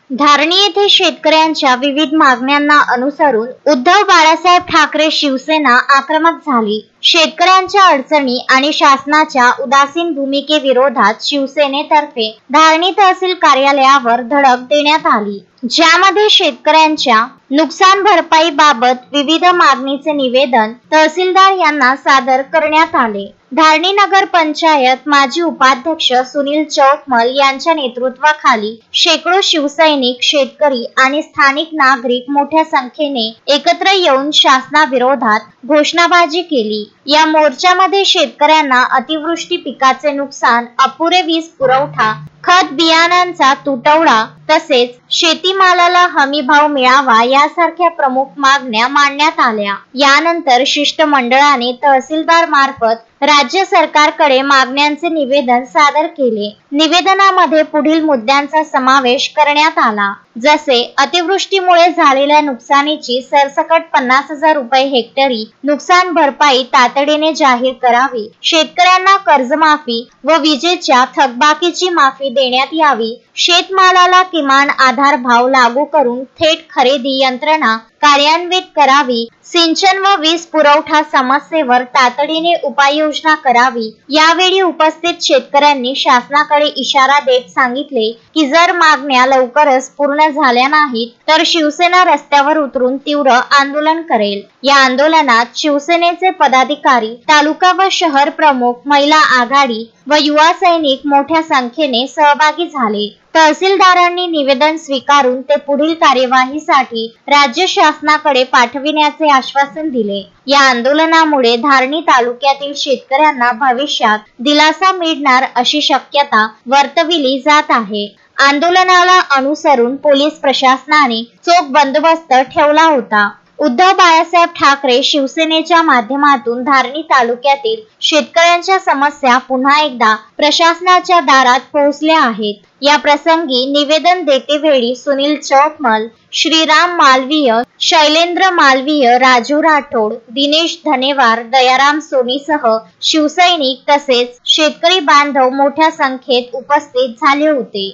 धारणी येथे शेतकऱ्यांच्या विविध मागण्यांना अनुसरून उद्धव बाळासाहेब ठाकरे शिवसेना आक्रमक झाली। शेतकऱ्यांच्या अडचणी आणि शासनाच्या उदासीन भूमिकेविरोधात शिवसेनेतर्फे धारणी तहसील कार्यालयावर धडक देण्यात आली, ज्यामध्ये शेतकऱ्यांच्या नुकसान भरपाई बाबत विविध मागणीचे निवेदन तहसीलदार यांना सादर करण्यात आले। धारणी नगर पंचायत माजी उपाध्यक्ष सुनील चौतमल यांच्या नेतृत्वाखाली शेकडो शिवसैनिक, शेतकरी आणि स्थानिक नागरिक मोठ्या संख्येने एकत्र येऊन शासनाविरोधात घोषणाबाजी केली। या मोर्चामध्ये शेतकऱ्यांना अतिवृष्टी पिकाचे नुकसान, अपुरे वीज पुरवठा, खत बियाणांचा तुटवडा तसेच शेतीमालाला हमी भाव मिळावा यासारख्या प्रमुख मागण्या मांडण्यात आल्या। यानंतर शिष्टमंडळाने तहसीलदार मार्फत राज्य सरकारकडे मागण्यांचे निवेदन सादर केले। निवेदनामध्ये पुढील मुद्द्यांचा समावेश करण्यात आला, जसे अतिवृष्टीमुळे झालेल्या नुकसानीची सरसकट 50,000 रुपये हेक्टरी नुकसान भरपाई तातडीने जाहीर करावी, शेतकऱ्यांना कर्जमाफी व विजेच्या थकबाकीची माफी देण्यात यावी, शेतमालाला किमान आधार भाव लागू करून थेट खरेदी यंत्रणा कार्यान्वित करावी, सिंचन व वीज पुरवठा समस्येवर तातडीने उपाययोजना करावी। यावेळी उपस्थित शेतकऱ्यांनी शासनाकडे इशारा देत सांगितले की जर मागण्या लवकरच पूर्ण झाल्या नाहीत तर शिवसेना रस्त्यावर उतरून तीव्र आंदोलन करेल। या आंदोलनात शिवसेनेचे पदाधिकारी, तालुका व शहर प्रमुख, महिला आघाडी व युवा सैनिक मोठ्या संख्येने सहभागी झाले। तहसीलदारांनी निवेदन स्वीकारून ते पुढील कार्यवाहीसाठी राज्य शासनाकडे पाठविण्याचे आश्वासन दिले। या आंदोलनामुळे धारणी तालुक्यातील शेतकऱ्यांना भविष्यात दिलासा मिळणार अशी शक्यता वर्तविली जात आहे। आंदोलनाला अनुसरून पोलीस प्रशासनाने चोख बंदोबस्त ठेवला होता। उद्धव बाळासाहेब ठाकरे शिवसेनेच्या माध्यमातून धारणी तालुक्यातील शेतकऱ्यांच्या समस्या पुन्हा एकदा प्रशासनाच्या दारात पोहोचल्या आहेत। या प्रसंगी निवेदन देतेवेळी सुनील चौतमल, श्रीराम मालवीय, शैलेंद्र मालवीय, राजू राठोड, दिनेश धनेवार, दयाराम सोनीसह शिवसैनिक तसेच शेतकरी बांधव मोठ्या संख्येत उपस्थित झाले होते।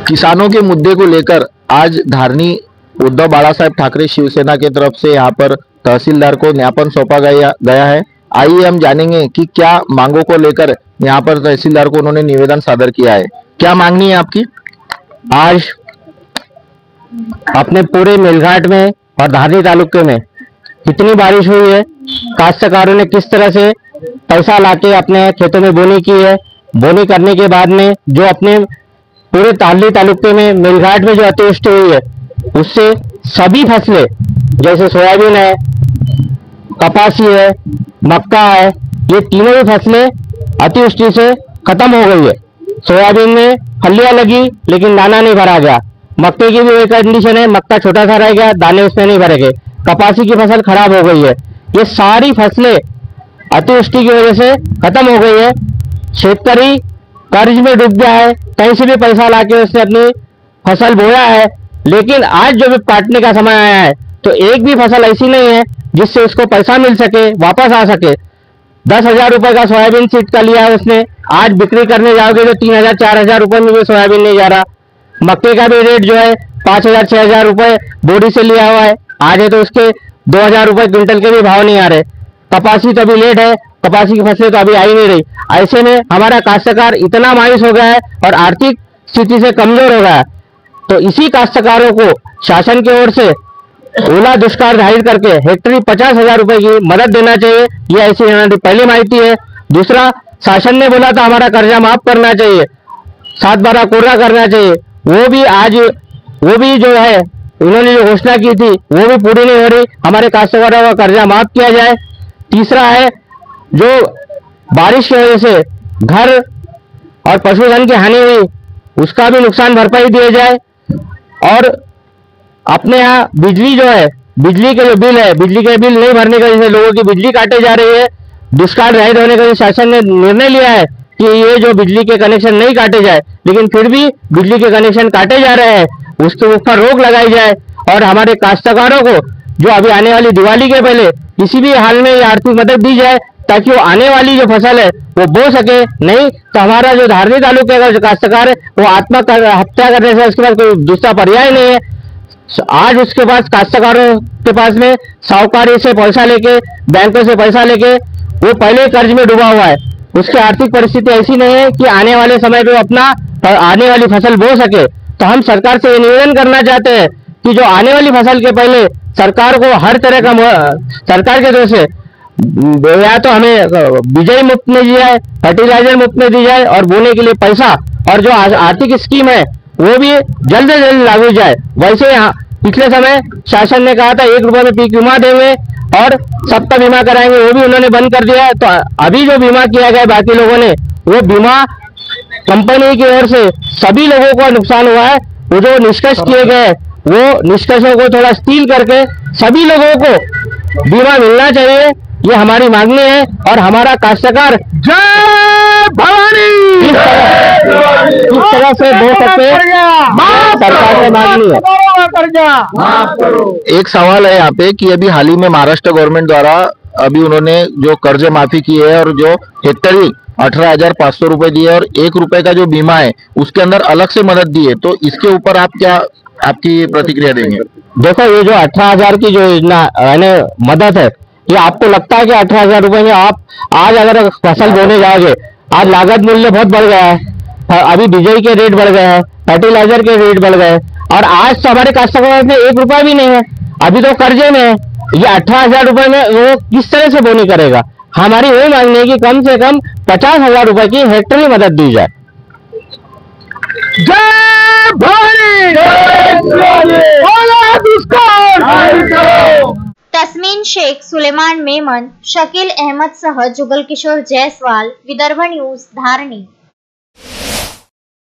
किसानों के मुद्दे को लेकर आज धारणी उद्धव बाळासाहेब ठाकरे शिवसेना की तरफ से यहाँ पर तहसीलदार को ज्ञापन सौंपा गया है। आइए हम जानेंगे कि क्या मांगों को लेकर यहाँ पर तहसीलदार को उन्होंने निवेदन सादर किया है। क्या मांगनी है आपकी? आज अपने पूरे मेलघाट में और धारणी तालुके में इतनी बारिश हुई है, काश्तकारों ने किस तरह से पैसा लाके अपने खेतों में बोनी की है। बोनी करने के बाद में जो अपने पूरे धारणी तालुके में मेलघाट में जो अतिवृष्टि हुई है उससे सभी फसलें जैसे सोयाबीन है, कपासी है, मक्का है, ये तीनों ही फसलें अतिवृष्टि से खत्म हो गई है। सोयाबीन में फलियां लगी लेकिन दाना नहीं भरा गया। मक्के की भी वही कंडीशन है, मक्का छोटा सा रह गया, दाने उसमें नहीं भरे गए। कपासी की फसल खराब हो गई है। ये सारी फसलें अतिवृष्टि की वजह से खत्म हो गई है। शेतकरी कर्ज में डूब गया है, कहीं से भी पैसा लाके उसने अपनी फसल बोया है, लेकिन आज जो भी काटने का समय आया है तो एक भी फसल ऐसी नहीं है जिससे उसको पैसा मिल सके, वापस आ सके। 10,000 रुपए का सोयाबीन सीड का लिया है उसने, आज बिक्री करने जाओगे तो 3,000 4,000 रुपए में भी सोयाबीन नहीं जा रहा। मक्के का भी रेट जो है 5,000 6,000 रुपए बोरी से लिया हुआ है, आज है तो उसके 2,000 रुपए क्विंटल के भी भाव नहीं आ रहे। कपासी तो अभी लेट है, कपासी की फसलें तो अभी आई नहीं रही। ऐसे में हमारा काश्तकार इतना मायूस हो गया है और आर्थिक स्थिति से कमजोर हो गया है। तो इसी काश्तकारों को शासन की ओर से ओला दुष्काळ जाहिर करके हेक्टरी 50,000 रुपए की मदद देना चाहिए, ये ऐसी हमारी पहली माहिती है। दूसरा, शासन ने बोला था हमारा कर्जा माफ करना चाहिए, 7/12 कोरा करना चाहिए, वो भी जो है उन्होंने जो घोषणा की थी वो भी पूरी नहीं हो रही। हमारे काश्तकारों का कर्जा माफ किया जाए। तीसरा है, जो बारिश की वजह से घर और पशुधन की हानि हुई उसका भी नुकसान भरपाई दिया जाए। और अपने यहाँ बिजली जो है, बिजली के जो बिल है, बिजली के बिल नहीं भरने की वजह से लोगों की बिजली काटे जा रही है। दुष्काळ जाहिर होने का शासन ने निर्णय लिया है कि ये जो बिजली के कनेक्शन नहीं काटे जाए, लेकिन फिर भी बिजली के कनेक्शन काटे जा रहे हैं, उसके ऊपर रोक लगाई जाए। और हमारे काश्तकारों को जो अभी आने वाली दिवाली के पहले किसी भी हाल में ये आर्थिक मदद दी जाए ताकि वो आने वाली जो फसल है वो बो सके। नहीं तो हमारा जो धारनी तालुके का जो काश्तकार है वो हत्या करने से उसके पास कोई दूसरा पर्याय नहीं है। आज उसके पास काश्तकारों के पास में साहूकारी से पैसा लेके, बैंकों से पैसा लेके वो पहले कर्ज में डूबा हुआ है। उसकी आर्थिक परिस्थिति ऐसी नहीं है कि आने वाले समय पे अपना आने वाली फसल बो सके। तो हम सरकार से ये निवेदन करना चाहते हैं कि जो आने वाली फसल के पहले सरकार को हर तरह का सरकार के तरफ से या तो हमें बिजाई मुफ्त में दी जाए, फर्टिलाइजर मुफ्त में दी जाए और बोने के लिए पैसा, और जो आर्थिक स्कीम है वो भी जल्द से जल्द लागू जाए। वैसे यहाँ पिछले समय शासन ने कहा था 1 रुपए में पीक बीमा देंगे और सबका बीमा कराएंगे, वो भी उन्होंने बंद कर दिया है। तो अभी जो बीमा किया गया बाकी लोगों ने, वो बीमा कंपनी की ओर से सभी लोगों को नुकसान हुआ है। वो जो निष्कर्ष किए गए वो निष्कर्षों को थोड़ा स्टील करके सभी लोगों को बीमा मिलना चाहिए, ये हमारी मांगनी है। और हमारा काश्तकार जय भवानी इस तरह से दो सकते सरकार से मांगनी है। एक सवाल है यहाँ पे कि अभी हाल ही में महाराष्ट्र गवर्नमेंट द्वारा अभी उन्होंने जो कर्ज माफी की है और जो हेक्टरी 18,500 रुपए दिए और 1 रुपए का जो बीमा है उसके अंदर अलग से मदद दी है, तो इसके ऊपर आप क्या आपकी प्रतिक्रिया देंगे? देखो ये जो 18,000 की जो योजना यानी मदद है, ये आपको लगता है कि 18,000 रुपए में आप आज अगर फसल बोने जाओगे, आज लागत मूल्य बहुत बढ़ गया है, अभी बिजली के रेट बढ़ गए हैं, फर्टिलाइजर के रेट बढ़ गए, और आज तो हमारे काश्तकार में 1 रुपया भी नहीं है, अभी तो कर्जे में है। ये 18,000 रुपए में वो किस तरह से बोनी करेगा? हमारी वही मांगनी है कि कम से कम 50,000 रुपए की हेक्टरी मदद दी जाए। जय भवानी तस्मीन शेख, सुलेमान मेमन, शकील अहमद सह जुगल किशोर जयस्वाल, विदर्भ न्यूज, धारणी।